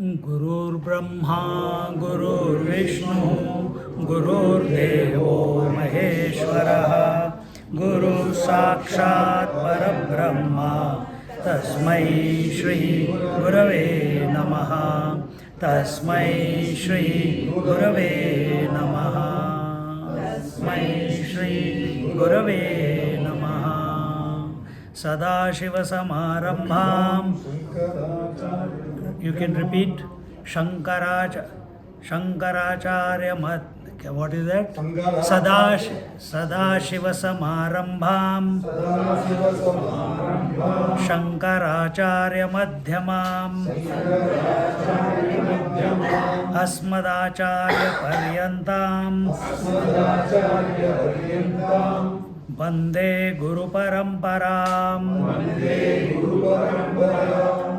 Gurur Brahma, Gurur Vishnu, Gurur Devo Maheshwaraha, Guru Sakshat Parabrahma, Tasmai Shri Gurave Namaha, Tasmai Shri Gurave Namaha, Tasmai Shri Gurave Namaha. Sadashiva Samarambham. You can repeat Shankaracharya Mat. What is that? Sadashiva Samarambham Shankaracharya Madhyamam Asmadacharya Paryantam Vande Guru Paramparam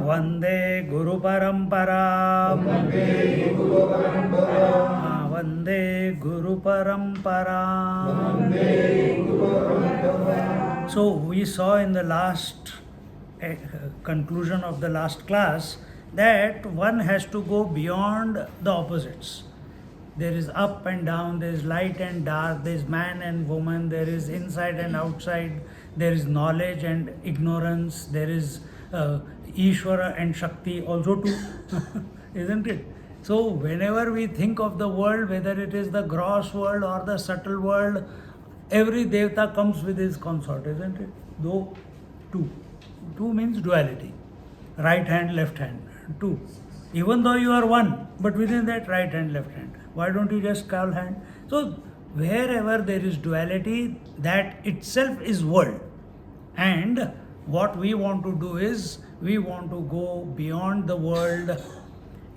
Vande Guru Paramparam Vande Guru Paramparam. So we saw in the last conclusion of the last class that one has to go beyond the opposites. There is up and down, there is light and dark, there is man and woman, there is inside and outside, there is knowledge and ignorance, there is Ishvara and Shakti also too, isn't it? So whenever we think of the world, whether it is the gross world or the subtle world, every devata comes with his consort, isn't it? Though two. Two means duality. Right hand, left hand. Two. Even though you are one, but within that right hand, left hand. Why don't you just call hand? So wherever there is duality, that itself is world. And what we want to do is, we want to go beyond the world.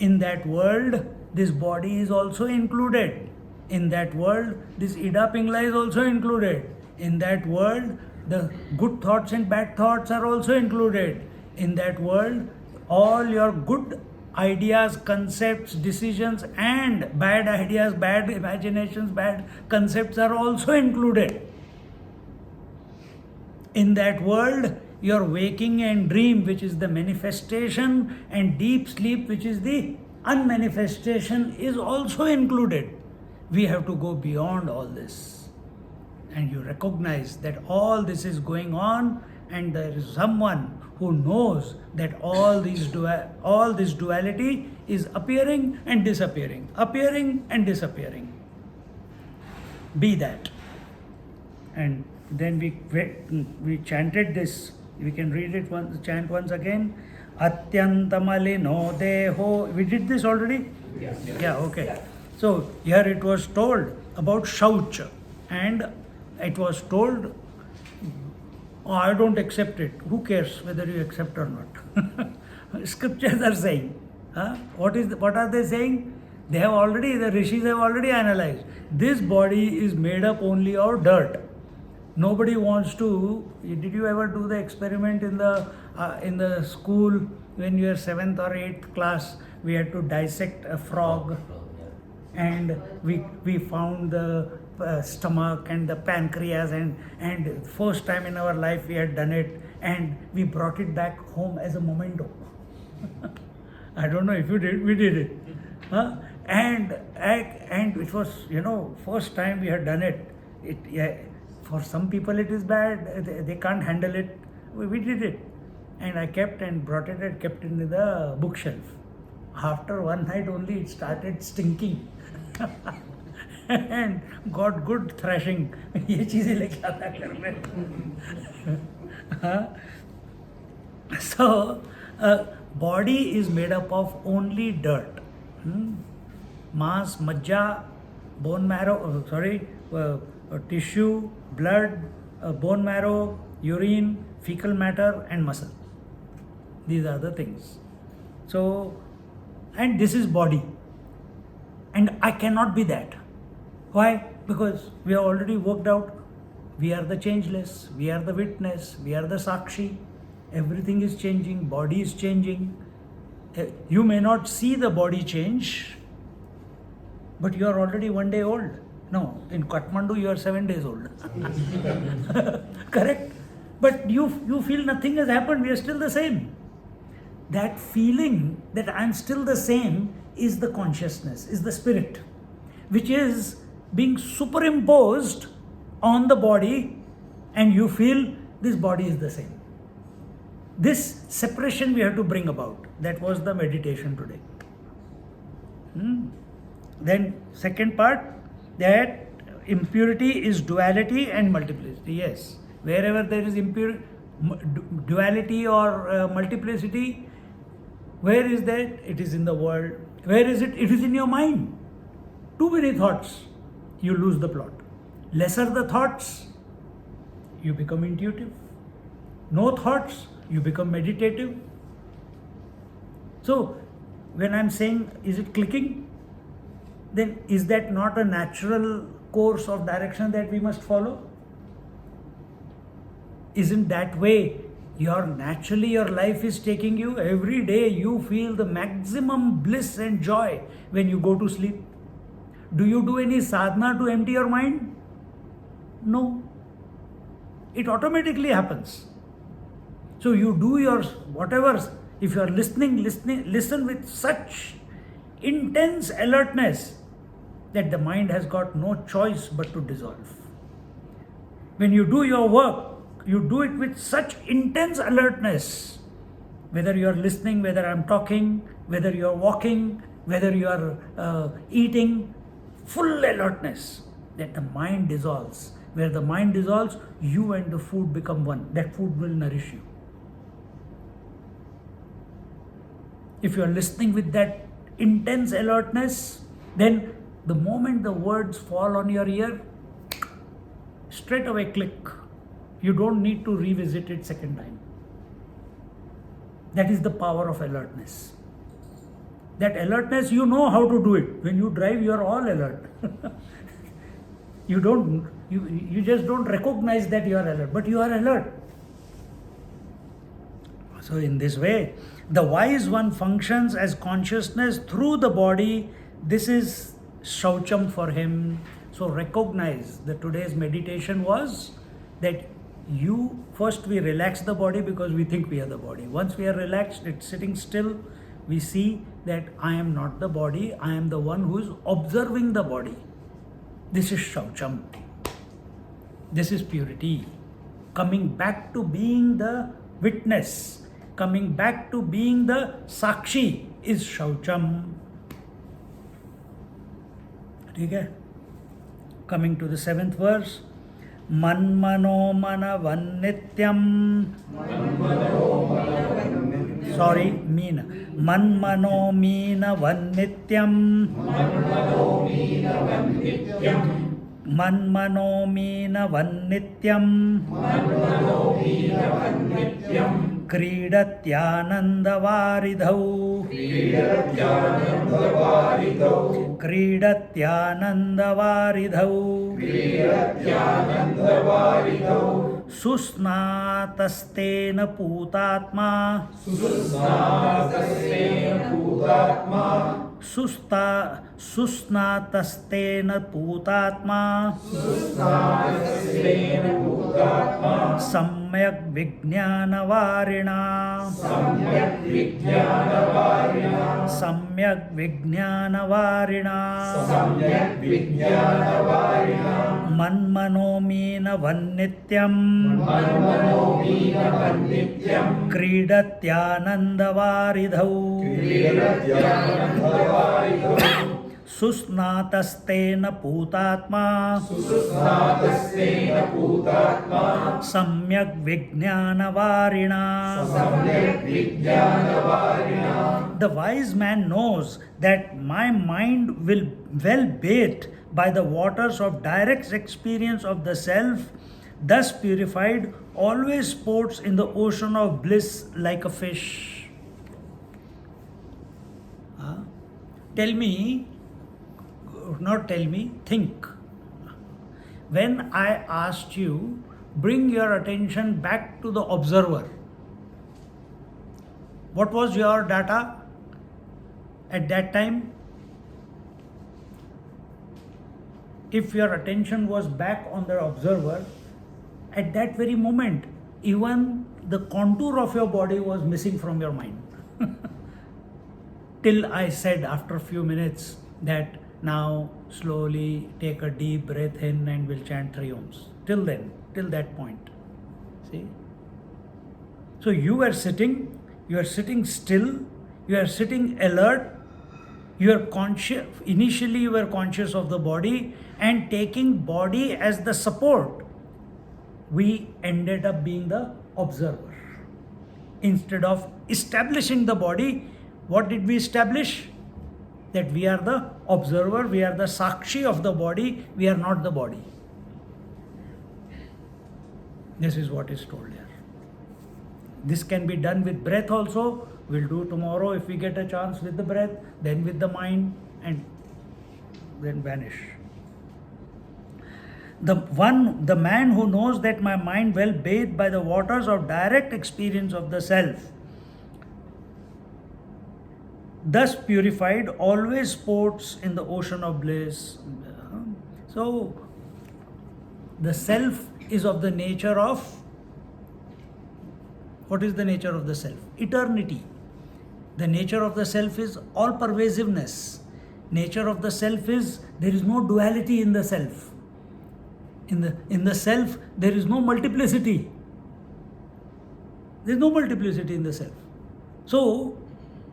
In that world, this body is also included. In that world, this Ida Pingla is also included. In that world, the good thoughts and bad thoughts are also included. In that world, all your good ideas, concepts, decisions and bad ideas, bad imaginations, bad concepts are also included. In that world, your waking and dream, which is the manifestation, and deep sleep, which is the unmanifestation, is also included. We have to go beyond all this. And you recognize that all this is going on, and there is someone who knows that all this duality is appearing and disappearing, appearing and disappearing. Be that. And then we chanted this. We can read it chant once again. Atyantamalino deho. We did this already? Yeah, okay. So here it was told about Shauch, and it was told, oh, I don't accept it. Who cares whether you accept or not? Scriptures are saying. What are they saying? The rishis have already analyzed. This body is made up only of dirt. Nobody wants to. Did you ever do the experiment in the school when you were 7th or 8th class? We had to dissect a frog, and we found the stomach and the pancreas, and first time in our life we had done it, and we brought it back home as a memento. I don't know if you did. We did it, and it was first time we had done it. For some people it is bad, they can't handle it. We did it. And I kept and brought it and kept it in the bookshelf. After one night only it started stinking. And got good thrashing. ये चीजें लेके आता घर में. So, body is made up of only dirt. Mass, majja, bone marrow, tissue, blood, bone marrow, urine, fecal matter and muscle. These are the things. So, and this is body. And I cannot be that. Why? Because we have already worked out, we are the changeless, we are the witness, we are the sakshi. Everything is changing, body is changing. You may not see the body change, but you are already 1 day old. No, in Kathmandu you are 7 days old. Correct? But you feel nothing has happened, we are still the same. that feeling that I'm still the same is the consciousness, is the spirit, which is being superimposed on the body, and you feel this body is the same. This separation we have to bring about. That was the meditation today. Then second part, that impurity is duality and multiplicity. Yes, wherever there is duality or multiplicity, where is that? It is in the world. Where is it? It is in your mind. Too many thoughts, you lose the plot. Lesser the thoughts, you become intuitive. No thoughts, you become meditative. So, when I'm saying, is it clicking? Then is that not a natural course of direction that we must follow? Isn't that way naturally your life is taking you? Every day you feel the maximum bliss and joy when you go to sleep. Do you do any sadhana to empty your mind? No. It automatically happens. So you do your whatever. If you are listening, listen with such intense alertness that the mind has got no choice but to dissolve. When you do your work, you do it with such intense alertness, whether you are listening, whether I'm talking, whether you are walking, whether you are eating, full alertness that the mind dissolves. Where the mind dissolves, you and the food become one. That food will nourish you. If you are listening with that intense alertness, then the moment the words fall on your ear, straight away click. You don't need to revisit it second time. That is the power of alertness. That alertness, you know how to do it. When you drive, you are all alert. You just don't recognize that you are alert, but you are alert. So in this way, the wise one functions as consciousness through the body. This is shaucham for him. So recognize that today's meditation was that we relax the body because we think we are the body. Once we are relaxed, it's sitting still, we see that I am not the body, I am the one who is observing the body. This is shaucham. This is purity. Coming back to being the witness, coming back to being the sakshi is shaucham. Okay? Coming to the 7th verse. Manmano manavanityam. Sorry, meena. Manmano meena vanityam. Manmano meena vanityam. Kridatyanandavaridhau. Kridatyanandavaridhau. Susnatastena putatma. Susnatastena putatma. Samyak vijnanavarina. Samyak vijnanavarina. Manmanomina vannityam. Kridatyanandavaridhau. Susnatastena putatma. Samyak vijnanavarina. The wise man knows that my mind will well bathed by the waters of direct experience of the self, thus purified, always sports in the ocean of bliss like a fish. Think. When I asked you, bring your attention back to the observer, what was your data at that time? If your attention was back on the observer, at that very moment, even the contour of your body was missing from your mind. Till I said after a few minutes that now slowly take a deep breath in and we'll chant 3 ohms. Till then, till that point. See? So you are sitting still, you are sitting alert, you are conscious, initially you were conscious of the body and taking body as the support. We ended up being the observer. Instead of establishing the body, what did we establish? That we are the observer, we are the sakshi of the body, we are not the body. This is what is told here. This can be done with breath also. We'll do tomorrow if we get a chance with the breath, then with the mind, and then vanish. The man who knows that my mind well bathed by the waters of direct experience of the self, thus purified, always sports in the ocean of bliss. So, the self is of the nature of, what is the nature of the self? Eternity. The nature of the self is all pervasiveness. Nature of the self is, there is no duality in the self. In the self, there is no multiplicity. There is no multiplicity in the self. So,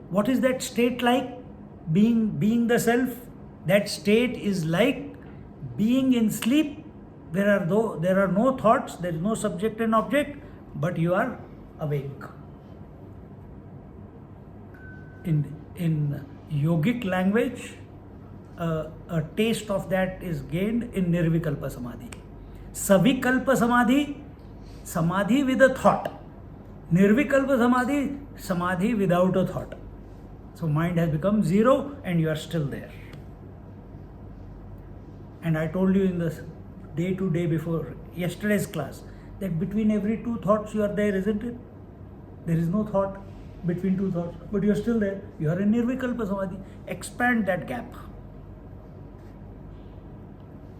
what is that state like? Being the self. That state is like being in sleep. There are no thoughts, there is no subject and object, but you are awake. In yogic language, a taste of that is gained in Nirvikalpa Samadhi. Savikalpa Samadhi, Samadhi with a thought. Nirvikalpa Samadhi, Samadhi without a thought. So mind has become zero and you are still there. And I told you in the day to day before yesterday's class that between every 2 thoughts you are there, isn't it? There is no thought between 2 thoughts, but you are still there. You are in Nirvikalpa Samadhi. Expand that gap.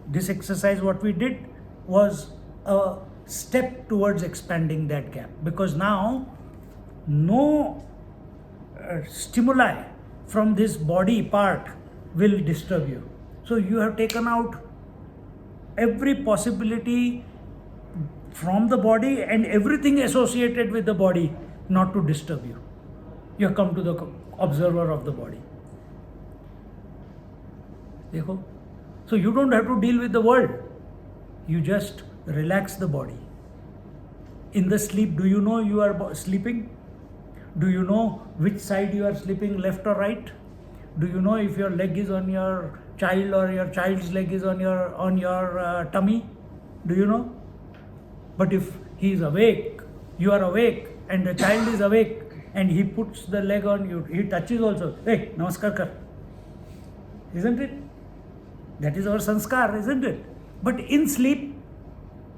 This exercise, what we did, was a step towards expanding that gap, because now no stimuli from this body part will disturb you. So you have taken out every possibility from the body and everything associated with the body not to disturb you. You have come to the observer of the body. Dekho? So you don't have to deal with the world. You just relax the body. In the sleep, do you know you are sleeping? Do you know which side you are sleeping, left or right? Do you know if your leg is on your child or your child's leg is on your tummy? Do you know? But if he is awake, you are awake, and the child is awake, and he puts the leg on you, he touches also. Hey, namaskar kar. Isn't it? That is our sanskar, isn't it? But in sleep,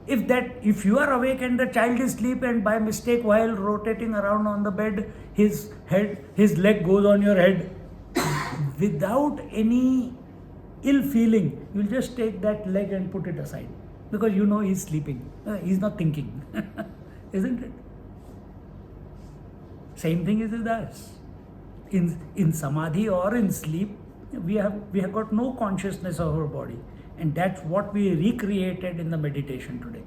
if you are awake and the child is asleep and by mistake while rotating around on the bed, his leg goes on your head, without any ill feeling, you'll just take that leg and put it aside, because you know he's sleeping, he's not thinking. Isn't it? Same thing is with us. In samadhi or in sleep, we have got no consciousness of our body, and that's what we recreated in the meditation today.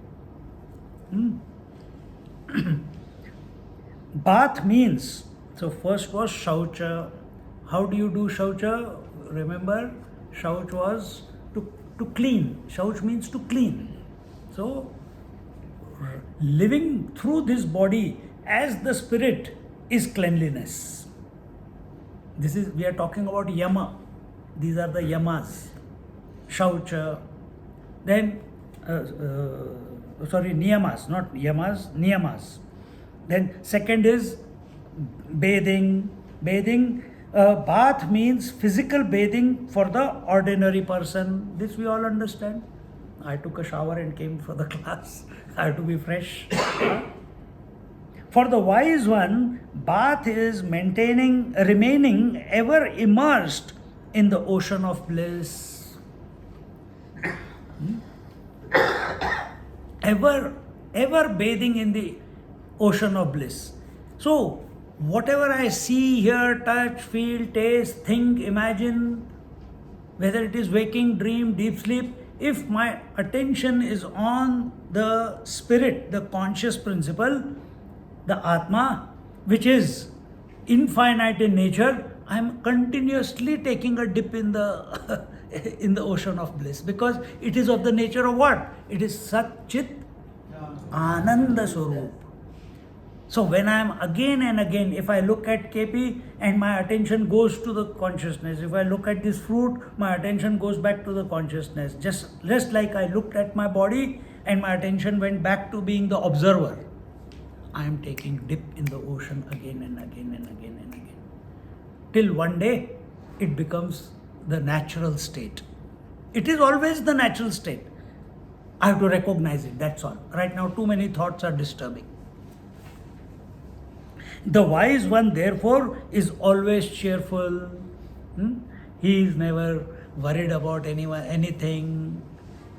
Bath means, so first was shaucha. How do you do shaucha? Remember, shauch was to clean. Shauch means to clean. So living through this body as the spirit is cleanliness. We are talking about yama. These are the yamas. Shaucha. Then, niyamas, not yamas, niyamas. Then second is bathing. Bath means physical bathing for the ordinary person. This we all understand. I took a shower and came for the class. I have to be fresh. For the wise one, bath is remaining ever immersed in the ocean of bliss. Ever bathing in the ocean of bliss. So, Whatever I see, hear, touch, feel, taste, think, imagine, whether it is waking, dream, deep sleep, if my attention is on the spirit, the conscious principle, the Atma, which is infinite in nature, I am continuously taking a dip in the in the ocean of bliss, because it is of the nature of what? It is Sat Chit Ananda Swarup. So when I am again and again, if I look at KP and my attention goes to the consciousness, if I look at this fruit, my attention goes back to the consciousness. Just like I looked at my body and my attention went back to being the observer. I am taking dip in the ocean again and again and again and again. Till one day it becomes the natural state. It is always the natural state. I have to recognize it, that's all. Right now too many thoughts are disturbing. The wise one, therefore, is always cheerful. He is never worried about anything.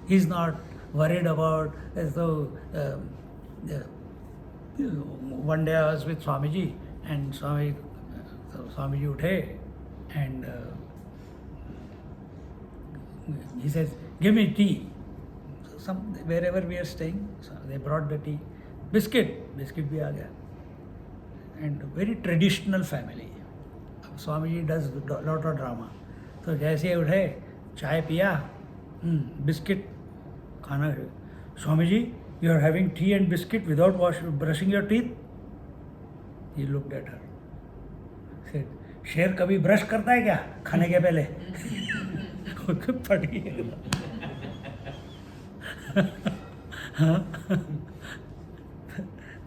He is not worried about. One day I was with Swamiji, and Swamiji uthe, and he says, "Give me tea." So wherever we are staying, so they brought the tea. Biscuit bhi aa gaya. And very traditional family. Swamiji does a lot of drama. So जैसे उठे, चाय पिया, biscuit खाना. Swamiji, you are having tea and biscuit without brushing your teeth? He looked at her. Said, शेर कभी brush करता है क्या खाने के पहले? फट गई.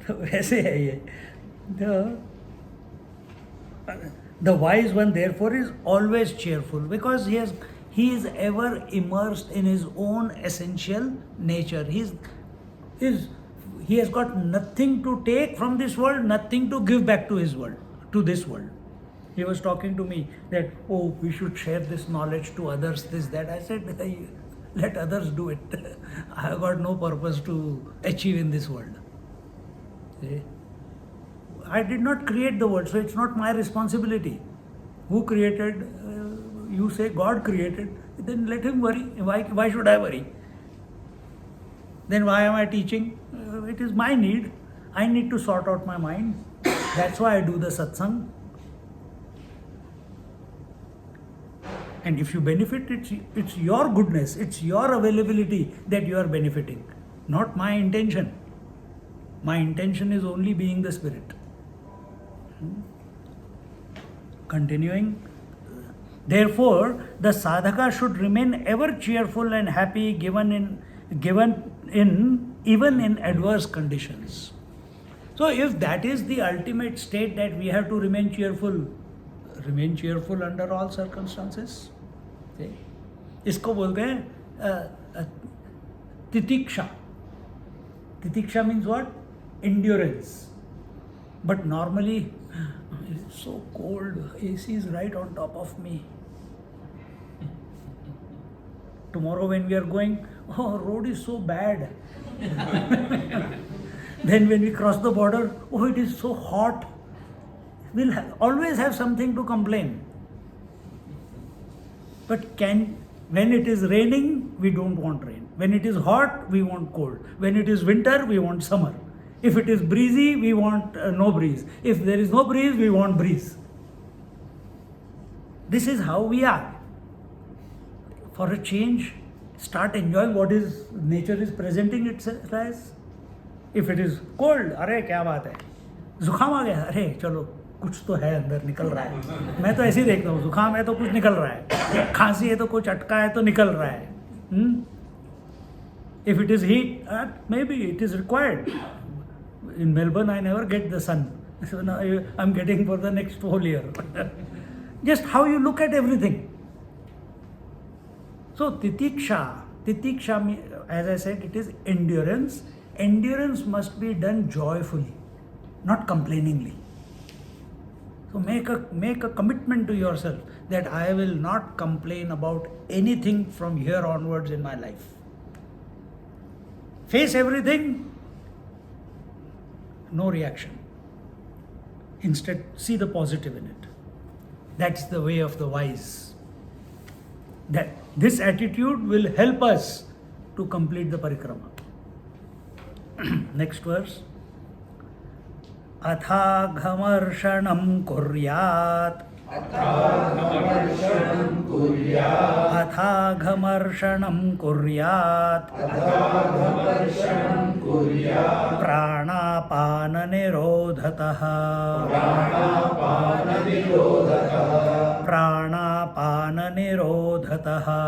तो वैसे है ये. The wise one, therefore, is always cheerful, because he is ever immersed in his own essential nature. He has got nothing to take from this world, nothing to give back to his world, to this world. He was talking to me that, oh, we should share this knowledge to others, this, that. I said, let others do it. I have got no purpose to achieve in this world. See? I did not create the world, so it's not my responsibility. Who created? You say God created, then let him worry. Why should I worry? Then why am I teaching? It is my need. I need to sort out my mind. That's why I do the satsang. And if you benefit, it's your goodness, it's your availability that you are benefiting, not my intention. My intention is only being the spirit. Continuing, therefore, the sadhaka should remain ever cheerful and happy, even in adverse conditions. So, if that is the ultimate state, that we have to remain cheerful under all circumstances. See? इसको बोलते हैं तितिक्षा. Titisha means what? Endurance. But normally, it's so cold, AC is right on top of me. Tomorrow when we are going, oh, road is so bad. Then when we cross the border, oh, it is so hot. We'll always have something to complain. But when it is raining, we don't want rain. When it is hot, we want cold. When it is winter, we want summer. If it is breezy, we want no breeze. If there is no breeze, we want breeze. This is how we are. For a change, start enjoying what is nature is presenting itself as. If it is cold, अरे क्या बात है, जुकाम आ गया, अरे चलो कुछ तो है अंदर निकल रहा है. मैं तो ऐसे ही देखता हूँ, जुकाम है तो कुछ निकल रहा है, खांसी है तो कुछ अटका है तो निकल रहा है. If it is heat, maybe it is required. In Melbourne, I never get the sun. So now I'm getting for the next whole year. Just how you look at everything. So titiksha, as I said, it is endurance. Endurance must be done joyfully, not complainingly. So make a commitment to yourself that I will not complain about anything from here onwards in my life. Face everything, no reaction. Instead, see the positive in it. That's the way of the wise. That this attitude will help us to complete the parikrama. Next verse. Athaghamarşanam kuryat. Athaghamarşanam kuryat. Athaghamarşanam kuryat. Athaghamarşanam kuryat. Pranapana nirodhataha. Pranapana nirodhataha. Pranapana nirodhataha.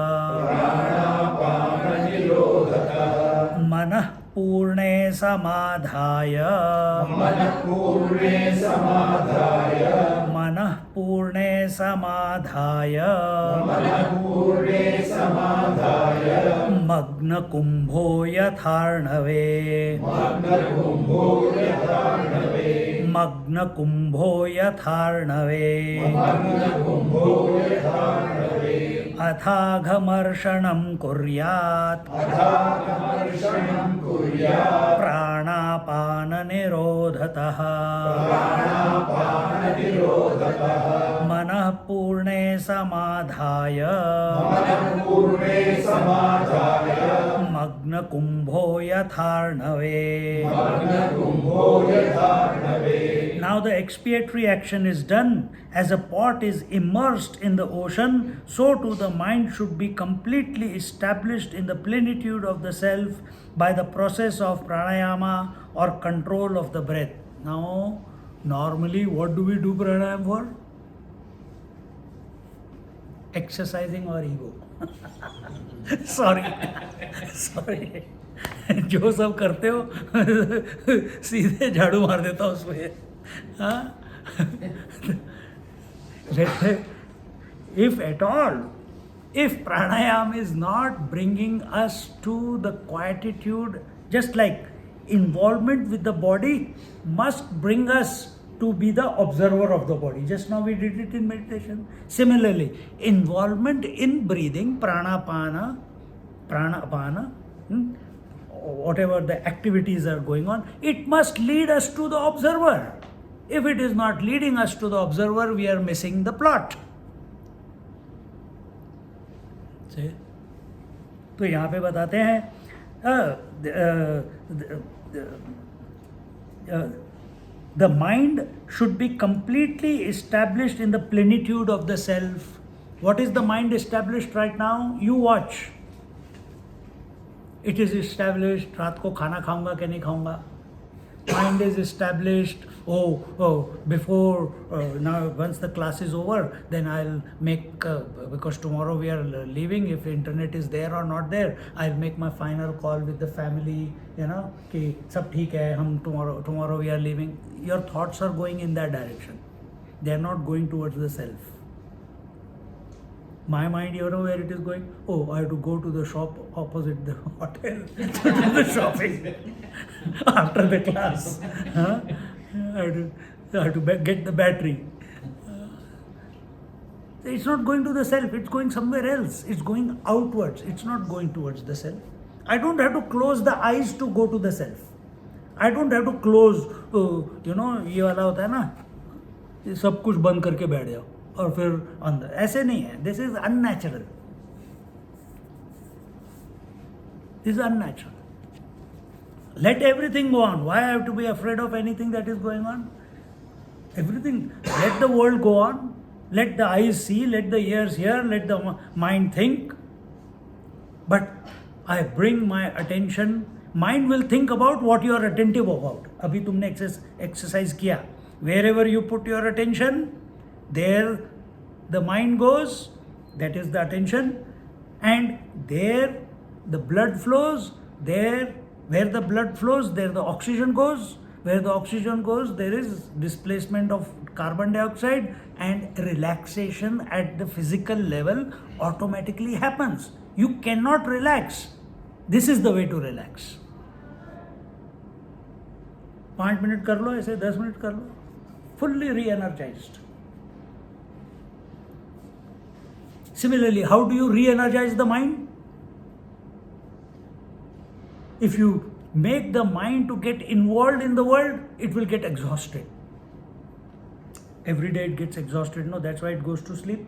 Pranapana nirodhataha. Manah पूर्णे समाधाय. मनः पूर्णे समाधाय. मनः पूर्णे समाधाय. मनः पूर्णे समाधाय. मग्नकुम्भो यथार्णवे. मग्नकुम्भो यथार्णवे. मग्नकुम्भो यथार्णवे. मग्नकुम्भो यथार्णवे. अथाघमर्षणं कुर्यात्. अथाघमर्षणं कुर्यात्. प्राणापाननिरोधतः. प्राणापाननिरोधतः. मनः पूर्णे समाधाय. मनः पूर्णे समाधाय. मग्नकुम्भो यथार्णवे. मग्नकुम्भो यथार्णवे. Now the expiatory action is done. As a pot is immersed in the ocean, so too the mind should be completely established in the plenitude of the self by the process of pranayama or control of the breath. Now, normally what do we do pranayama for? Exercising our ego. Sorry. जो सब करते हो सीधे झाड़ू मार देता हूँ उसमें. हाँ? If at all, if pranayama is not bringing us to the quietude, just like involvement with the body must bring us to be the observer of the body. Just now we did it in meditation. Similarly, involvement in breathing, pranapana, whatever the activities are going on, it must lead us to the observer. If it is not leading us to the observer, we are missing the plot. See? तो यहाँ पे बताते हैं the mind should be completely established in the plenitude of the self. What is the mind established right now? You watch. It is established, रात को खाना खाऊंगा कि नहीं खाऊंगा. Mind is established, before, now once the class is over, then I'll make, because tomorrow we are leaving, if internet is there or not there, I'll make my final call with the family, कि सब ठीक है, हम tomorrow we are leaving. Your thoughts are going in that direction. They are not going towards the self. My mind, you know where it is going? I have to go to the shop opposite the hotel to do the shopping after the class. I have to get the battery. It's not going to the self, it's going somewhere else. It's going outwards, it's not going towards the self. I don't have to close the eyes to go to the self. I don't have to close, ये वाला होता है ना, सब कुछ बंद करके बैठ जाओ और फिर अंदर. ऐसे नहीं है. This is unnatural. This is unnatural. Let everything go on. Why I have to be afraid of anything that is going on? Everything. Let the world go on. Let the eyes see. Let the ears hear. Let the mind think. But I bring my attention. Mind will think about what you are attentive about. अभी तुमने exercise किया. Wherever you put your attention, there the mind goes, that is the attention, and there the blood flows, there where the blood flows, there the oxygen goes, where the oxygen goes, there is displacement of carbon dioxide, and relaxation at the physical level automatically happens. You cannot relax. This is the way to relax. 5 minutes कर लो ऐसे, 10 minutes कर लो, fully re-energized. Similarly, how do you re-energize the mind? If you make the mind to get involved in the world, it will get exhausted. Every day it gets exhausted. No, that's why it goes to sleep.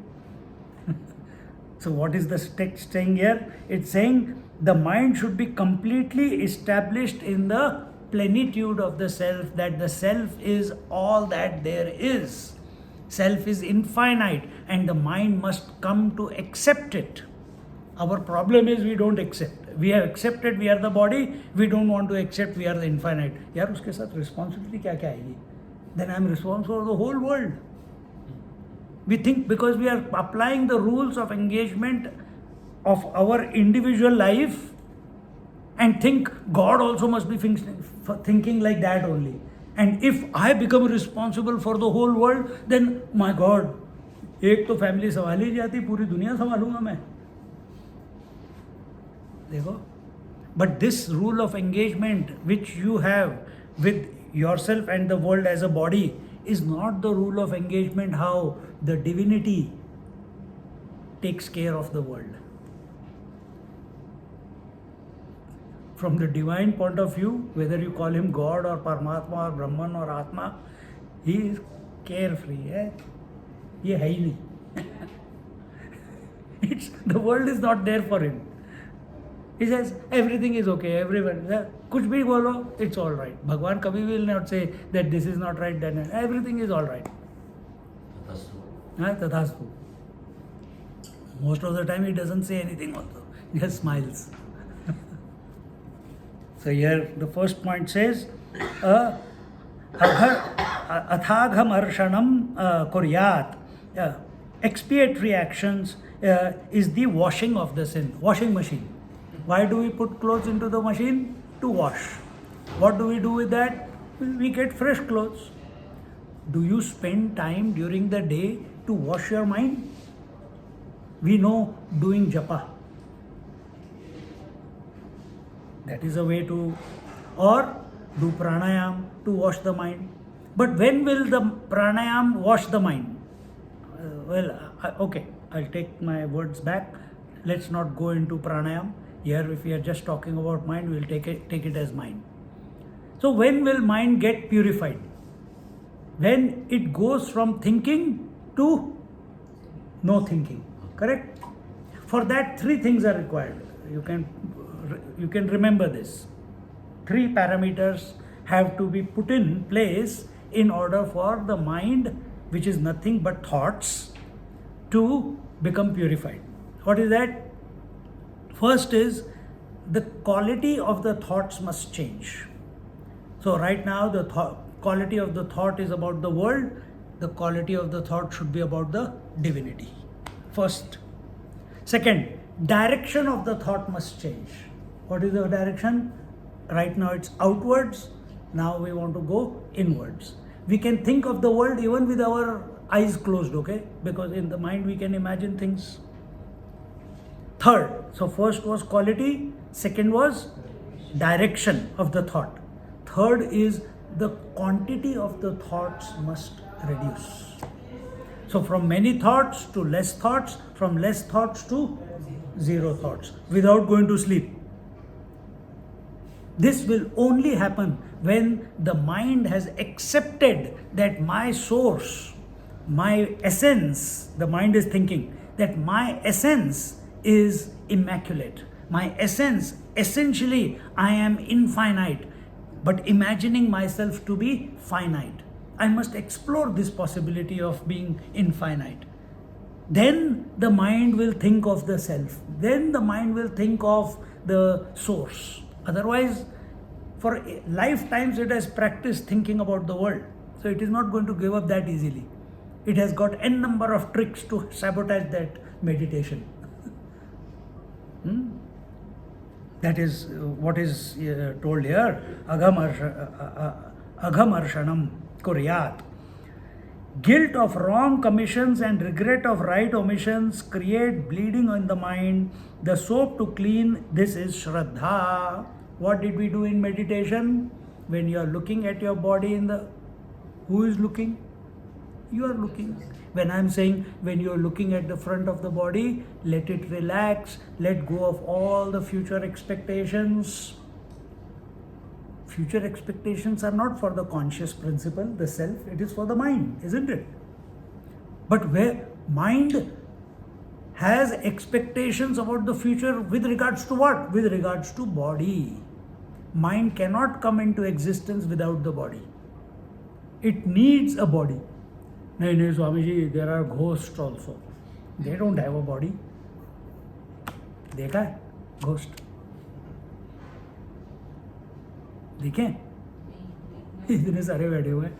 So what is the text saying here? It's saying the mind should be completely established in the plenitude of the self, that the self is all that there is. Self is infinite and the mind must come to accept it. Our problem is we don't accept. We have accepted we are the body, we don't want to accept we are the infinite. यार उसके साथ responsibility क्या क्या आएगी? Then I am responsible for the whole world. We think because we are applying the rules of engagement of our individual life and think God also must be thinking like that only. And if I become responsible for the whole world, then my God, एक तो family संभाल ही जाती, पूरी दुनिया संभालूंगा मैं. देखो, but this rule of engagement which you have with yourself and the world as a body is not the rule of engagement how the divinity takes care of the world. From the divine point of view, whether you call him God or Paramatma or Brahman or Atma, he is carefree. ये है ही नहीं. The world is not there for him. He says everything is okay, everyone. कुछ भी बोलो, it's all right. भगवान कभी will not say that this is not right, then everything is all right. तथास्तु. Most of the time he doesn't say anything also. He just smiles. So here the first point says, athāgham arshanam kuryāt. Expiatory actions is the washing of the sin. Washing machine. Why do we put clothes into the machine? To wash. What do we do with that? We get fresh clothes. Do you spend time during the day to wash your mind? We know doing japa. That is a way to, or do pranayam to wash the mind. But when will the pranayam wash the mind? Okay, I'll take my words back. Let's not go into pranayam. Here, if we are just talking about mind, we'll take it as mind. So when will mind get purified? When it goes from thinking to no thinking. Correct? For that, three things are required. You can remember this. Three parameters have to be put in place in order for the mind, which is nothing but thoughts, to become purified. What is that? First is the quality of the thoughts must change. So right now the quality of the thought is about the world. The quality of the thought should be about the divinity. First. Second, direction of the thought must change. What is the direction? Right now it's outwards. Now we want to go inwards. We can think of the world even with our eyes closed, okay? Because in the mind we can imagine things. Third, so first was quality, second was direction of the thought. Third is the quantity of the thoughts must reduce. So from many thoughts to less thoughts, from less thoughts to zero thoughts, without going to sleep. This will only happen when the mind has accepted that my source, my essence, the mind is thinking that my essence is immaculate. My essence, essentially, I am infinite, but imagining myself to be finite. I must explore this possibility of being infinite. Then the mind will think of the self. Then the mind will think of the source. Otherwise, for lifetimes it has practiced thinking about the world. So it is not going to give up that easily. It has got n number of tricks to sabotage that meditation. That is what is told here. Agham arshanam kuryāt. Guilt of wrong commissions and regret of right omissions create bleeding in the mind. The soap to clean this is Shraddha. What did we do in meditation? When you are looking at your body who is looking? You are looking. When I am saying when you are looking at the front of the body, let it relax, let go of all the future expectations. Future expectations are not for the conscious principle, the self, it is for the mind, isn't it? But where mind has expectations about the future with regards to what? With regards to body. Mind cannot come into existence without the body. It needs a body. No, Swamiji, there are ghosts also. They don't have a body. देखा है ghost? देखें? इतने सारे बैठे हुए हैं.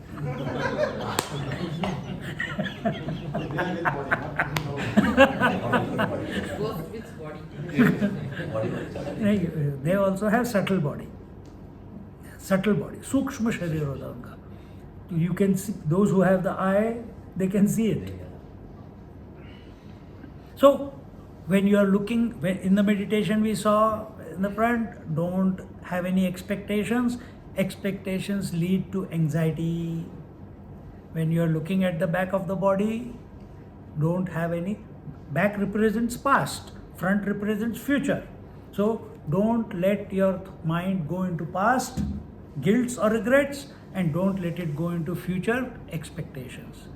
नहीं, they also have subtle body. Subtle body. सूक्ष्म शरीर होता है उनका. You can see, those who have the eye, they can see it. So, when you are looking, in the meditation we saw in the front, don't have any expectations. Expectations lead to anxiety. When you are looking at the back of the body, don't have any. Back represents past, front represents future. So, don't let your mind go into past, guilts or regrets, and don't let it go into future expectations.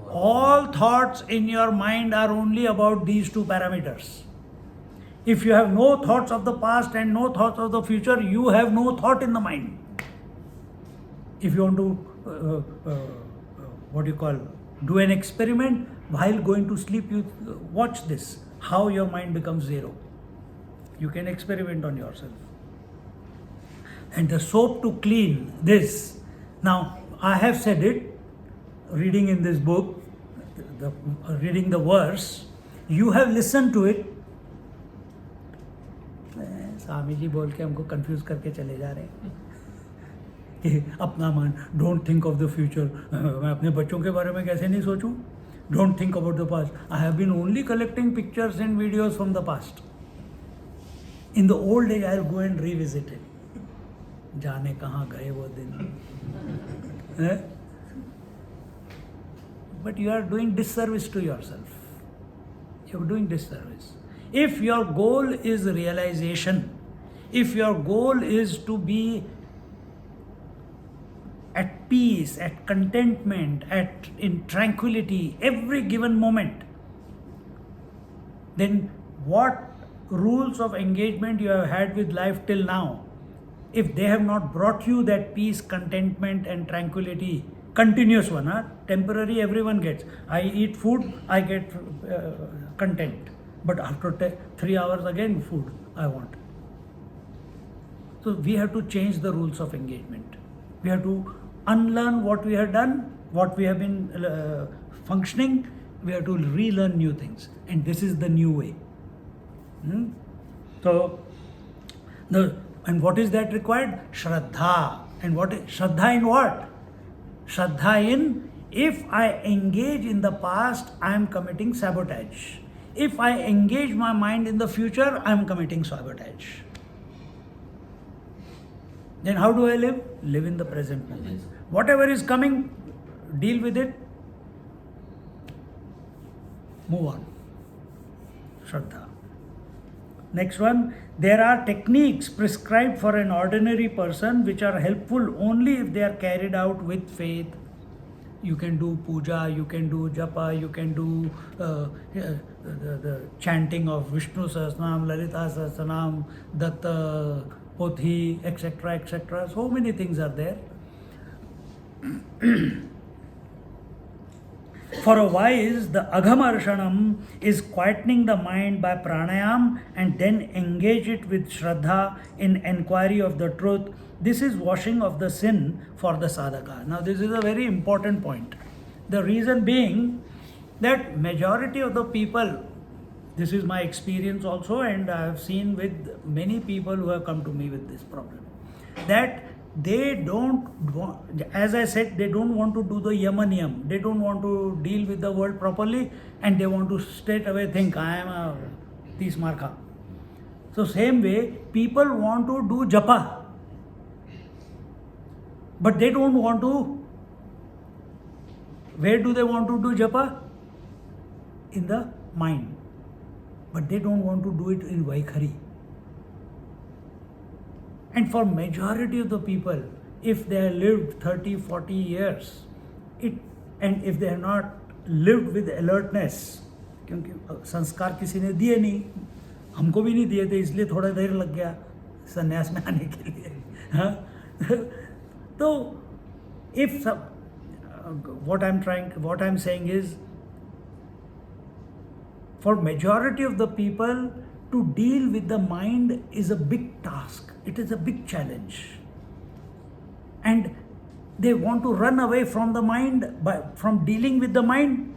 All thoughts in your mind are only about these two parameters. If you have no thoughts of the past and no thoughts of the future, you have no thought in the mind. If you want to, do an experiment, while going to sleep, you watch this, how your mind becomes zero. You can experiment on yourself. And the soap to clean this. Now, I have said it, reading in this book, reading the verse, you have listened to it. Swami ji बोल के हमको confuse करके चले जा रहे हैं कि अपना मन, don't think of the future. मैं अपने बच्चों के बारे में कैसे नहीं सोचूं? Don't think about the past. I have been only collecting pictures and videos from the past. In the old age I will go and revisit it. जाने कहाँ गए वो दिन. But you are doing disservice to yourself. You are doing disservice. If your goal is realization, if your goal is to be at peace, at contentment, in tranquility, every given moment, then what rules of engagement you have had with life till now, if they have not brought you that peace, contentment and tranquility, continuous one, temporary everyone gets. I eat food, I get content. But after 3 hours again food I want. So we have to change the rules of engagement. We have to unlearn what we have done, what we have been functioning. We have to relearn new things. And this is the new way. So, and what is that required? Shraddha. And what is Shraddha in what? Shraddha in, if I engage in the past, I am committing sabotage. If I engage my mind in the future, I am committing sabotage. Then how do I live? Live in the present moment. Whatever is coming, deal with it. Move on. Shraddha. Next one, there are techniques prescribed for an ordinary person which are helpful only if they are carried out with faith. You can do puja, you can do japa, you can do the chanting of Vishnu Sahasranam, Lalita Sahasranam, Datta, Pothi, etc., etc. So many things are there. For a wise, the Aghamarshanam is quietening the mind by pranayam and then engage it with Shraddha in enquiry of the truth. This is washing of the sin for the sadhaka. Now this is a very important point. The reason being that majority of the people, this is my experience also, and I have seen with many people who have come to me with this problem, that they don't want, as I said, they don't want to do the yamaniyam. They don't want to deal with the world properly, and they want to straight away think, I am a tis marka. So same way, people want to do japa, but they don't want to. Where do they want to do japa? In the mind. But they don't want to do it in Vaikhari. And for majority of the people, if they have lived 30, 40 years, and if they have not lived with alertness, क्योंकि संस्कार किसी ने दिए नहीं, हमको भी नहीं दिए थे, इसलिए थोड़ा देर लग गया संन्यास में आने के लिए. हाँ? तो if what I'm saying is, for majority of the people, to deal with the mind is a big task. It is a big challenge. And they want to run away from the mind, from dealing with the mind.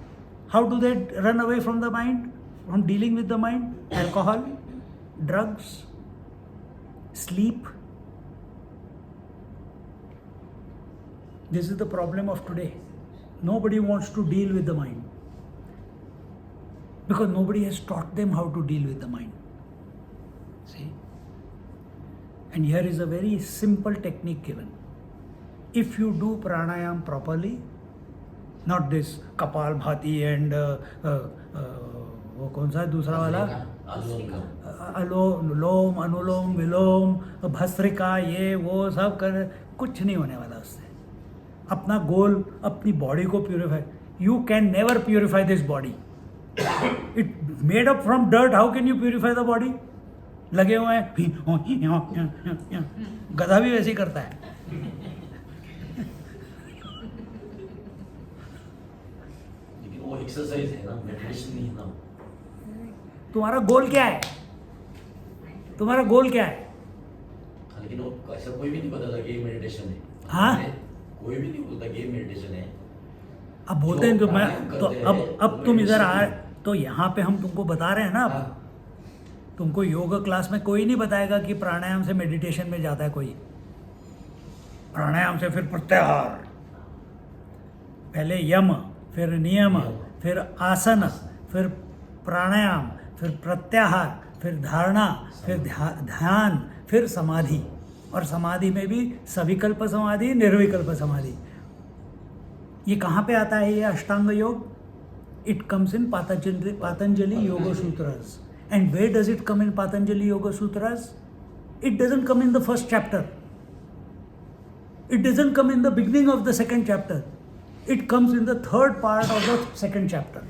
How do they run away from the mind? From dealing with the mind? Alcohol, drugs, sleep. This is the problem of today. Nobody wants to deal with the mind, because nobody has taught them how to deal with the mind. See? And here is a very simple technique given. If you do pranayam properly, not this Kapal Bhati and वो कौन सा है दूसरा वाला, अनुलोम अनुलोम विलोम भस्त्रिका, ये वो सब कर, कुछ नहीं होने वाला उससे. अपना गोल अपनी बॉडी को purify. You can never purify this body. It made up from dirt. How can you purify the body? लगे हुए हैं, गधा भी वैसे ही करता है. लेकिन वो एक्सरसाइज है ना, मेडिटेशन नहीं है ना. तुम्हारा गोल क्या है? तुम्हारा गोल क्या है? लेकिन वो ऐसा कोई भी नहीं बताता कि ये मेडिटेशन है. हाँ, कोई भी नहीं बोलता कि ये मेडिटेशन है. अब बोलते हैं तो मैं तो अब तुम इधर आ, तो यहाँ पे हम तुमको बता रहे हैं ना. अब तुमको योगा क्लास में कोई नहीं बताएगा कि प्राणायाम से मेडिटेशन में जाता है कोई. प्राणायाम से फिर प्रत्याहार, पहले यम, फिर नियम, फिर आसन, फिर प्राणायाम, फिर प्रत्याहार, फिर धारणा, फिर ध्यान, फिर समाधि. और समाधि में भी सविकल्प समाधि, निर्विकल्प समाधि. ये कहाँ पे आता है ये अष्टांग योग? It comes in Patanjali yoga sutras. And where does it come in Patanjali Yoga Sutras? It doesn't come in the first chapter. It doesn't come in the beginning of the second chapter. It comes in the third part of the second chapter.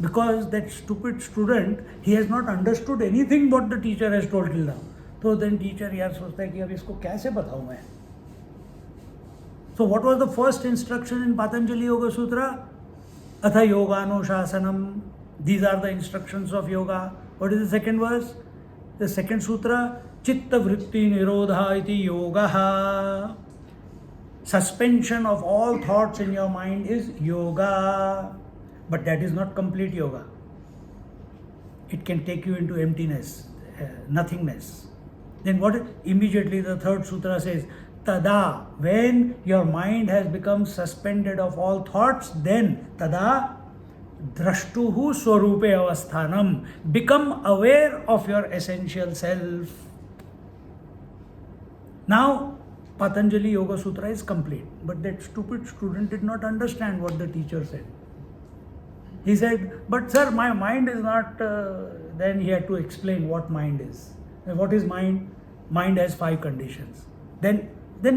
Because that stupid student, he has not understood anything what the teacher has told till now. So then teacher यार सोचता है कि अब इसको कैसे बताऊँ मैं? So what was the first instruction in Patanjali Yoga Sutra? Atha yoganuशासनम. These are the instructions of yoga. What is the second verse? The second sutra, chitta vritti nirodha iti yoga. Suspension of all thoughts in your mind is yoga. But that is not complete yoga. It can take you into emptiness, nothingness. Then what? Immediately the third sutra says, tada, when your mind has become suspended of all thoughts, then tada drashtuhu swarupe avasthanam, become aware of your essential self. Now Patanjali Yoga Sutra is complete, but that stupid student did not understand what the teacher said. He said, but sir, my mind is not, then he had to explain what mind is. And what is mind? Mind has 5 conditions. Then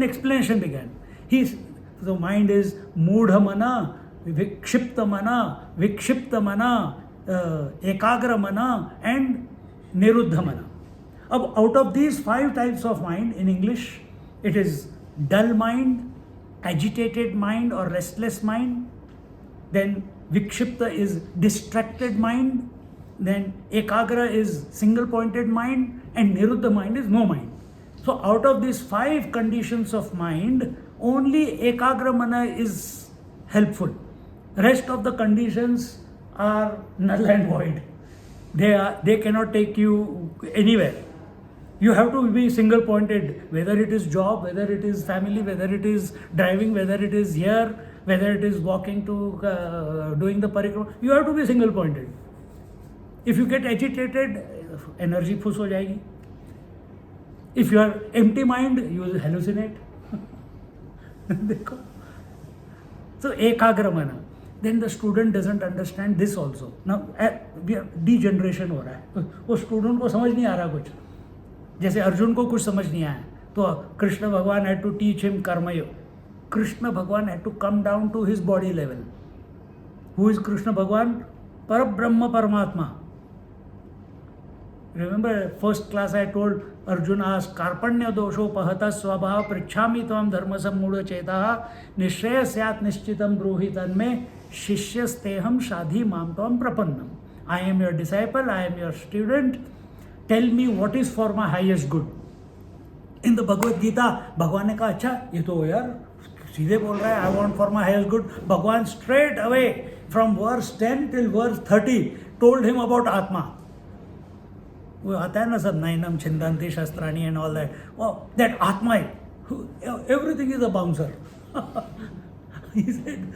explanation began. The mind is mudha mana, vikshipta mana, ekagra mana and niruddha mana. Out of these 5 types of mind in English, it is dull mind, agitated mind or restless mind. Then vikshipta is distracted mind. Then ekagra is single pointed mind and niruddha mind is no mind. So out of these 5 conditions of mind, only ekagra mana is helpful. Rest of the conditions are null and void. They cannot take you anywhere. You have to be single pointed, whether it is job, whether it is family, whether it is driving, whether it is here, whether it is walking to doing the parikrama. You have to be single pointed. If you get agitated, energy फुस हो जाएगी. If you are empty mind, you will hallucinate. देखो. So ekagra mana. Then the student doesn't understand this also. Now degeneration हो रहा है. वो student को समझ नहीं आ रहा कुछ. जैसे अर्जुन को कुछ समझ नहीं आया, तो कृष्ण भगवान had to teach him कर्म योग. Krishna Bhagwan had to come down to his body level. Who is Krishna Bhagwan? Parabrahma Paramatma. Remember, first class I told Arjuna asked, Karpanya dosho pahata swabha prichhami tvam dharma sammuda chetaha nishraya syat nishchitam bruhi tanme shishyasteham shadhi mam tvam prapannam. I am your disciple, I am your student. Tell me what is for my highest good. In the Bhagavad Gita, Bhagwan ने कहा अच्छा ये तो यार सीधे बोल रहा है I want for my highest good. Bhagwan straight away from verse 10 till verse 30 told him about Atma. वो आता है ना सब नाइनम छिंदंती शस्त्राणी and all that. Oh, that Atma, everything is a bouncer. He said,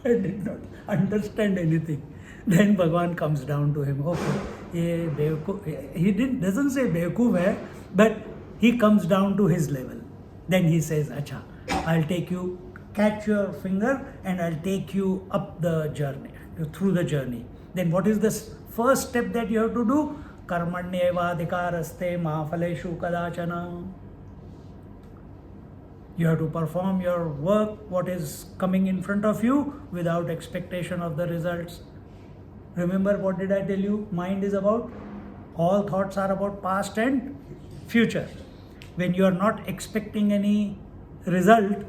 I did not understand anything. Then Bhagwan comes down to him. Okay, ये बेवकूफ, he doesn't say बेवकूफ है, but he comes down to his level. Then he says, अच्छा, I'll take you, catch your finger and I'll take you up the journey, through the journey. Then what is the first step that you have to do? Karmanyevadhikaraste mahaphaleshu kadachana. You have to perform your work, what is coming in front of you, without expectation of the results. Remember, what did I tell you? Mind is about, all thoughts are about past and future. When you are not expecting any result,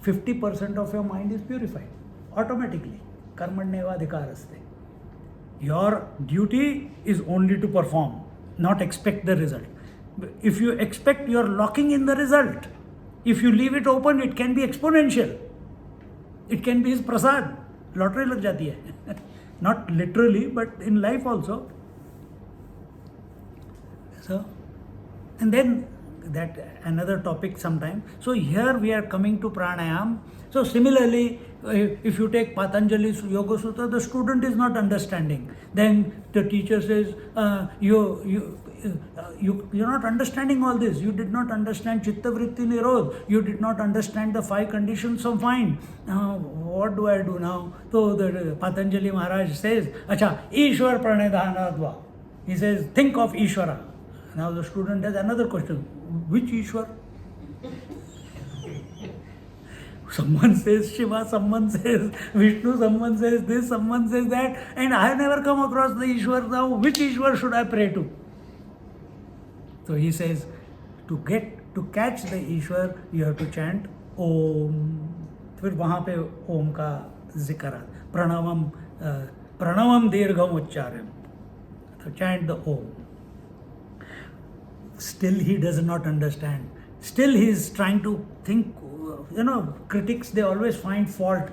50% of your mind is purified automatically. Karmanyevadhikaraste. Your duty is only to perform, not expect the result. If you expect, you are locking in the result. If you leave it open, it can be exponential. It can be his prasad. Lottery lag jati hai. Not literally, but in life also. So, and then that another topic sometime. So here we are coming to pranayam. So similarly, if you take Patanjali's Yoga Sutra, the student is not understanding. Then the teacher says, you're not understanding all this. You did not understand Chitta Vritti Nirodh. You did not understand the 5 conditions of mind. What do I do now? So the Patanjali Maharaj says, Acha, Ishwar Pranidhanadva. He says, think of Ishwara. Now the student has another question. Which Ishwar? Someone says Shiva, someone says Vishnu, someone says this, someone says that, and I have never come across the Ishwar. Now which Ishwar should I pray to? So he says, to catch the Ishwar, you have to chant Om. फिर वहाँ पे ओम का जिक्र आता, प्रणवम दीर्घम उच्चारण. So chant the Om. Still he does not understand. Still he is trying to think. Critics, they always find fault.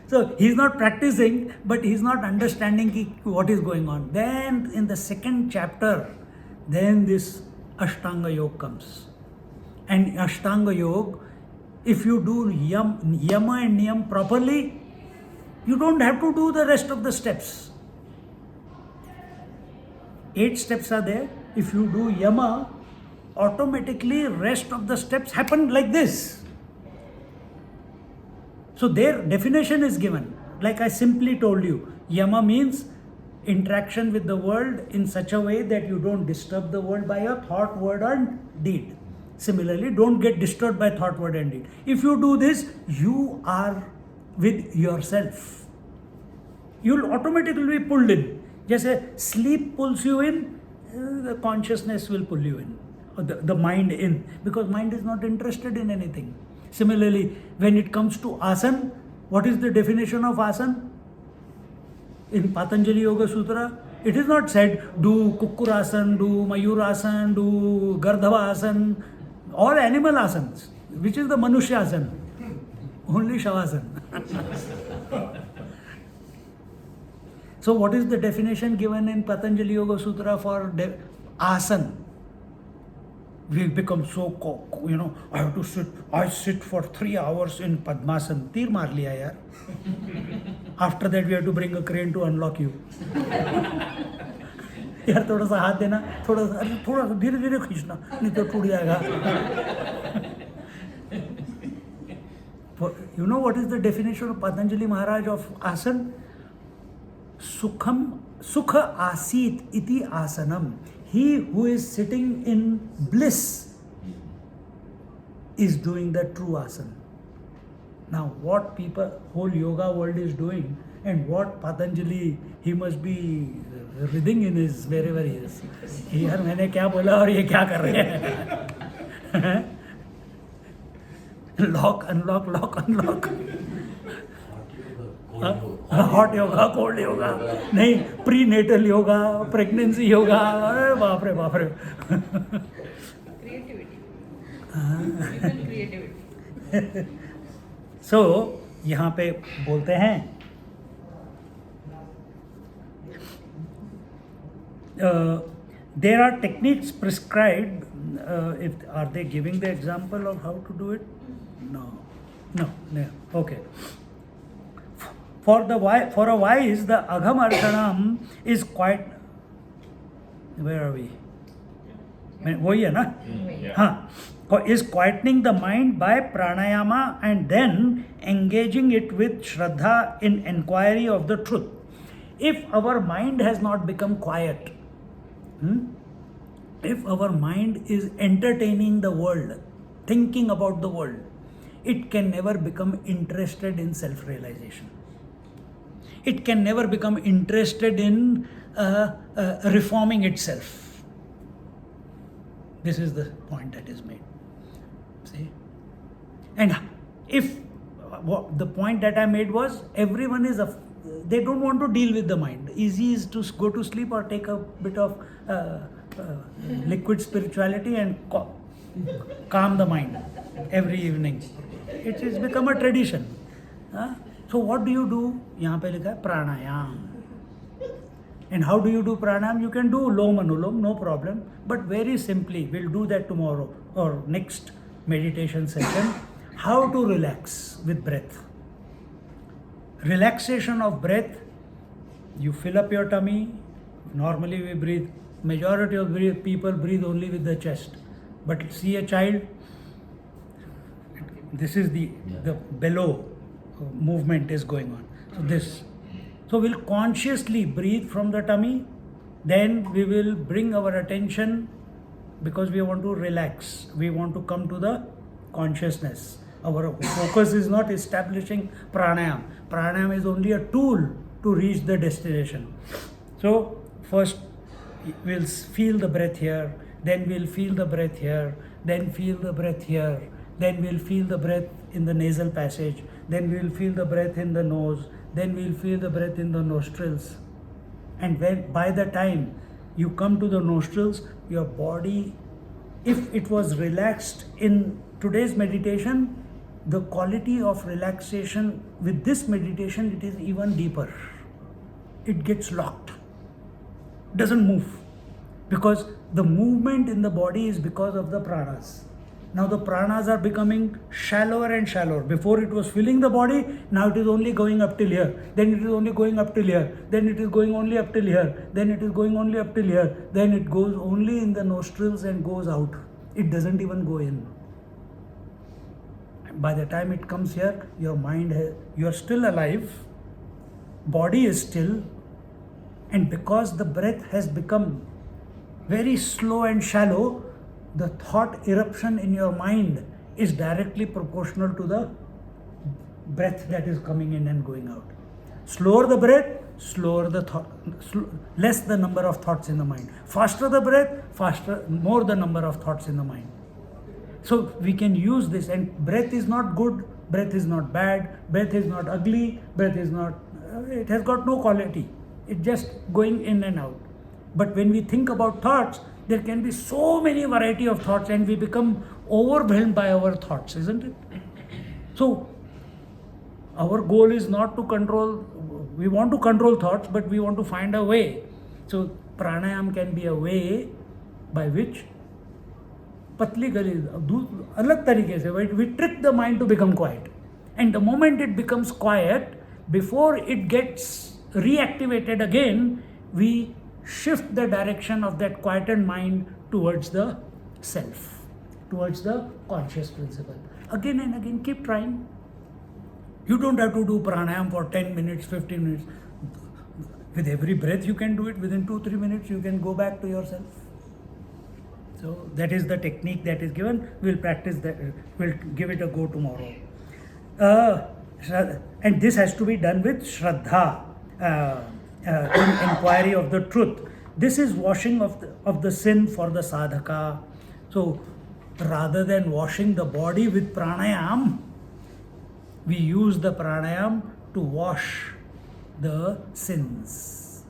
So he's not practicing, but he's not understanding what is going on. Then in the second chapter, then this Ashtanga Yoga comes. And Ashtanga Yoga, if you do Yama and Niyam properly, you don't have to do the rest of the steps. 8 steps are there. If you do Yama, automatically rest of the steps happen like this. So their definition is given. Like I simply told you, Yama means interaction with the world in such a way that you don't disturb the world by your thought, word and deed. Similarly, don't get disturbed by thought, word and deed. If you do this, you are with yourself. You'll automatically be pulled in. Just sleep pulls you in, the consciousness will pull you in, or the mind in, because mind is not interested in anything. Similarly, when it comes to asan, what is the definition of asan? In Patanjali Yoga Sutra, it is not said do Kukkurasan, do Mayurasan, do Gardhava all animal asans. Which is the Manushya asan? Only Shavasana. So what is the definition given in Patanjali Yoga Sutra for asan? We become so, I have to sit. I sit for 3 hours in Padmasan. Tir maar liya yaar. After that, we have to bring a crane to unlock you. यार थोड़ा सा हाथ देना, थोड़ा सा धीरे धीरे खींचना, नहीं तो टूट जाएगा. You know what is the definition of Patanjali Maharaj of asan? Sukha asit iti asanam. He who is sitting in bliss is doing the true asana. Now, what whole yoga world is doing, And what Patanjali, he must be writhing in his wherever he is. यार मैंने क्या बोला और ये क्या कर रहे हैं? Lock, unlock, lock, unlock. Hot yoga, cold yoga, नहीं prenatal yoga, pregnancy yoga, अरे बाप रे बाप रे. Creativity. सो यहाँ पे बोलते हैं there are techniques prescribed. If are they giving the example of how to do it? No. Okay. For a wise, the aghamarsanam is quite. Where are we? वही है ना? हाँ. Is quietening the mind by pranayama and then engaging it with shraddha in inquiry of the truth. If our mind has not become quiet, if our mind is entertaining the world, thinking about the world, it can never become interested in self-realization. It can never become interested in reforming itself. This is the point that is made. See? And if the point that I made was, everyone is they don't want to deal with the mind. Easy is to go to sleep or take a bit of liquid spirituality and calm the mind every evening. It has become a tradition. So what do you do? यहाँ पे लिखा है pranayam. And how do you do pranayam? You can do lom anulom, no problem. But very simply, we'll do that tomorrow or next meditation session. How to relax with breath. Relaxation of breath. You fill up your tummy. Normally we breathe. Majority of people breathe only with the chest. But see a child. This is the bellow movement is going on. So this. So we'll consciously breathe from the tummy. Then we will bring our attention, because we want to relax. We want to come to the consciousness. Our focus is not establishing pranayam. Pranayam is only a tool to reach the destination. So first we'll feel the breath here, then we'll feel the breath here, then feel the breath here, then we'll feel the breath in the nasal passage, then we'll feel the breath in the nose, then we'll feel the breath in the nostrils. And by the time you come to the nostrils, your body, if it was relaxed in today's meditation, the quality of relaxation with this meditation, it is even deeper. It gets locked, doesn't move, because the movement in the body is because of the pranas. Now the pranas are becoming shallower and shallower. Before it was filling the body, now it is only going up till here. Then it is only going up till here. Then it is going only up till here. Then it is going only up till here. Then it goes only in the nostrils and goes out. It doesn't even go in. By the time it comes here, your mind, you are still alive, body is still, and because the breath has become very slow and shallow, the thought eruption in your mind is directly proportional to the breath that is coming in and going out. Slower the breath, slower the thought, less the number of thoughts in the mind. Faster the breath, more the number of thoughts in the mind. So we can use this, and breath is not good, breath is not bad, breath is not ugly, breath is not, it has got no quality. It's just going in and out. But when we think about thoughts, there can be so many variety of thoughts, and we become overwhelmed by our thoughts, isn't it? So our goal is not to control, we want to control thoughts, but we want to find a way. So pranayam can be a way by which पतली गली अलग तरीके से we trick the mind to become quiet, and the moment it becomes quiet, before it gets reactivated again, we shift the direction of that quietened mind towards the self, towards the conscious principle. Again and again, keep trying. You don't have to do pranayam for 10 minutes, 15 minutes. With every breath you can do it. Within 2-3 minutes you can go back to yourself. So that is the technique that is given. We'll practice that. We'll give it a go tomorrow. And this has to be done with Shraddha, inquiry of the truth. This is washing of the sin for the sadhaka. So rather than washing the body with pranayam, we use the pranayam to wash the sins,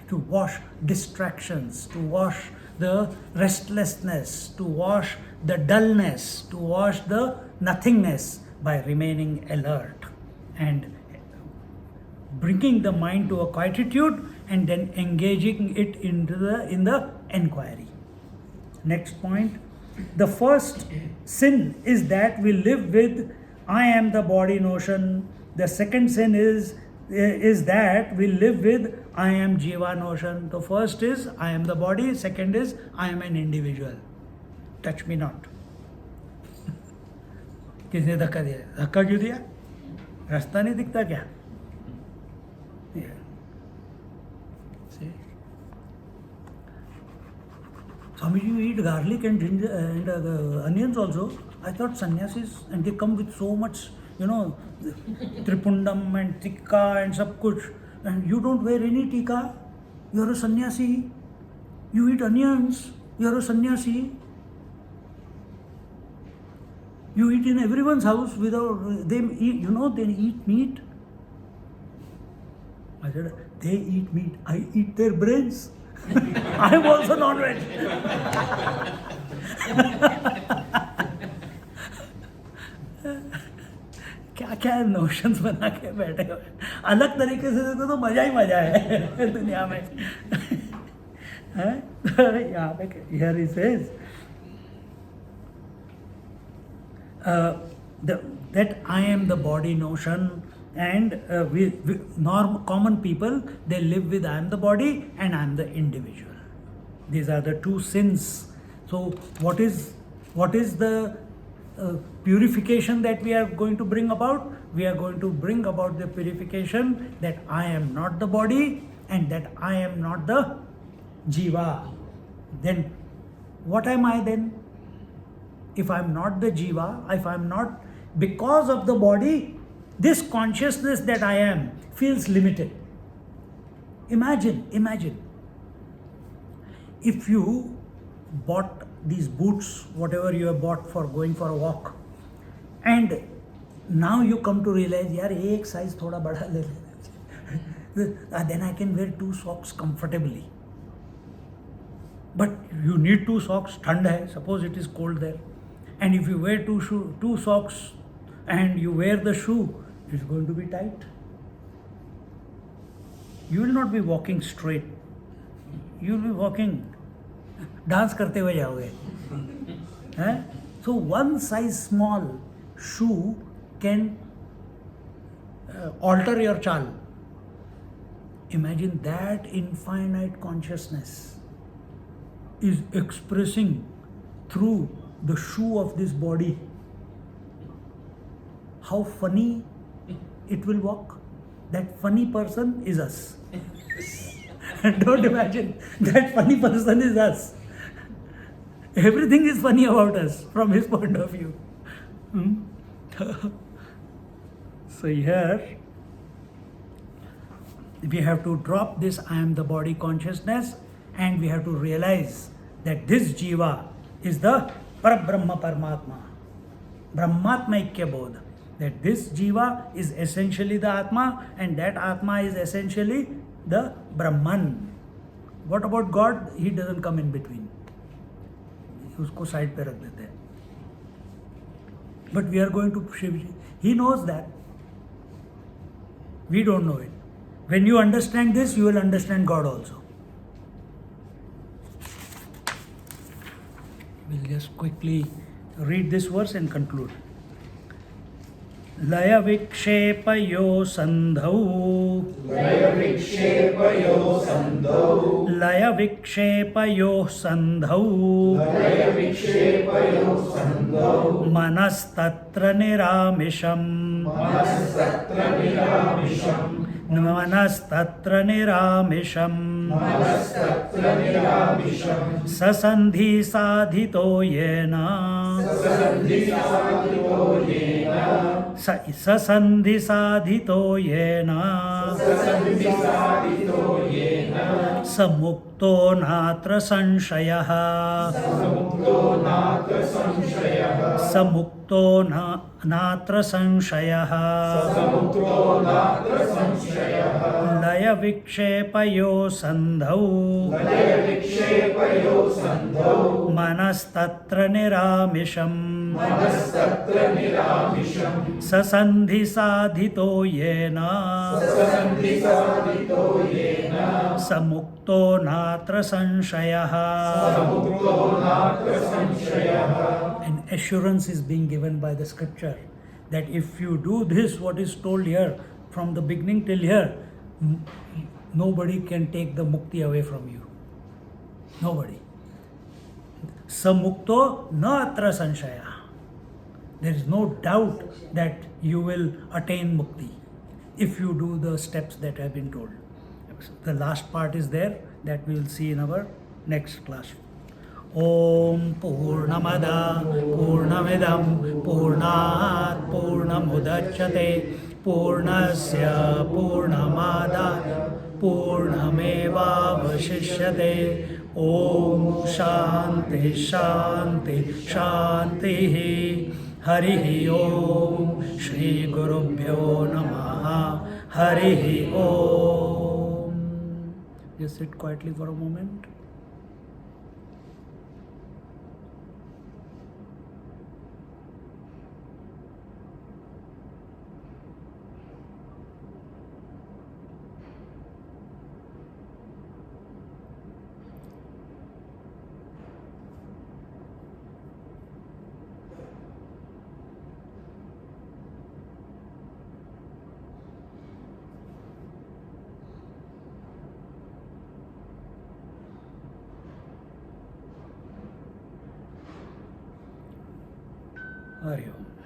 to wash distractions, to wash the restlessness, to wash the dullness, to wash the nothingness by remaining alert and bringing the mind to a quietude and then engaging it in the inquiry. Next point. The first sin is that we live with I am the body notion. The second sin is that we live with I am jiva notion. The first is I am the body. Second is I am an individual. Touch me not. किसने धक्का दिया? धक्का क्यों दिया? रास्ता नहीं दिखता क्या? See? Swami, you eat garlic and ginger and onions also. I thought sannyasis, and they come with so much, tripundam and tikka and sab kuch, and you don't wear any tikka. You are a sannyasi. You eat onions. You are a sannyasi. You eat in everyone's house without them eat. They eat meat. I said, they eat meat. I eat their brains. I am also non-veg. क्या क्या notions बना के बैठे हुए, अलग तरीके से देखो तो मजा ही मजा है दुनिया में. यहाँ पे here he says that I am the body notion, and common people, they live with I am the body and I am the individual. These are the two sins. So what is the purification that we are going to bring about? We are going to bring about the purification that I am not the body and that I am not the jiva. Then what am I then? If I am not the jiva, if I am not, because of the body, this consciousness that I am feels limited. Imagine, if you bought these boots, whatever you have bought for going for a walk, and now you come to realize, yaar, ek size thoda bada le le. Then I can wear 2 socks comfortably. But you need 2 socks, thand hai, suppose it is cold there. And if you wear 2 socks and you wear the shoe, it's going to be tight. You will not be walking straight. You will be walking, dance karte hue jaoge. So one size small shoe can alter your chal. Imagine that infinite consciousness is expressing through the shoe of this body. How funny it will walk. That funny person is us. Don't imagine, that funny person is us. Everything is funny about us from his point of view. So here we have to drop this I am the body consciousness, and we have to realize that this jiva is the Parabrahma Paramatma, Brahmatmaikya Bodha. That this jiva is essentially the Atma, and that Atma is essentially the Brahman. What about God? He doesn't come in between. उसको side पे रख देते हैं. But we are going to Shiv. He knows that. We don't know it. When you understand this, you will understand God also. We'll just quickly read this verse and conclude. Laya vikshepayo sandhau. Laya vikshepayo sandhau. Laya vikshepayo sandhau. Laya vikshepayo sandhau. Manastatra niramisham. Manastatra niramisham. मनस्तत्र निरामिषम् मनस्तत्र निरामिषम् ससन्धि साधितो येन ससन्धिसाधितो येन ससन्धि साधितो येन ससन्धिसाधितो येन समुक्तो नात्र संशयः समुक्तो नात्र संशयः समुक्तो नात्र संशयः समुक्तो नात्र संशयः लय विक्षेपयो सन्धौ लयविक्षेपयो सन्धौ मनस्तत्र निरामिषम् मनस्तत्र निरामिषम् ससन्धि साधितो येन ससन्धिसाधितो येन समुक्तो नात्र संशयः. समुक्तो नात्र संशयः. An assurance is being given by the scripture that if you do this, what is told here from the beginning till here, nobody can take the mukti away from you. Nobody. Samukto na atra sanshaya. There is no doubt that you will attain mukti if you do the steps that have been told. The last part is there that we will see in our next class. Om Purnamada Purnamidam Purnat Purnamudachyate Purnasya Purnamada Purnameva Vashishyate. Om Shanti Shanti Shanti. Harihi Om Shri Gurubhyo Namaha. Harihi Om. Just sit quietly for a moment. Hari Om.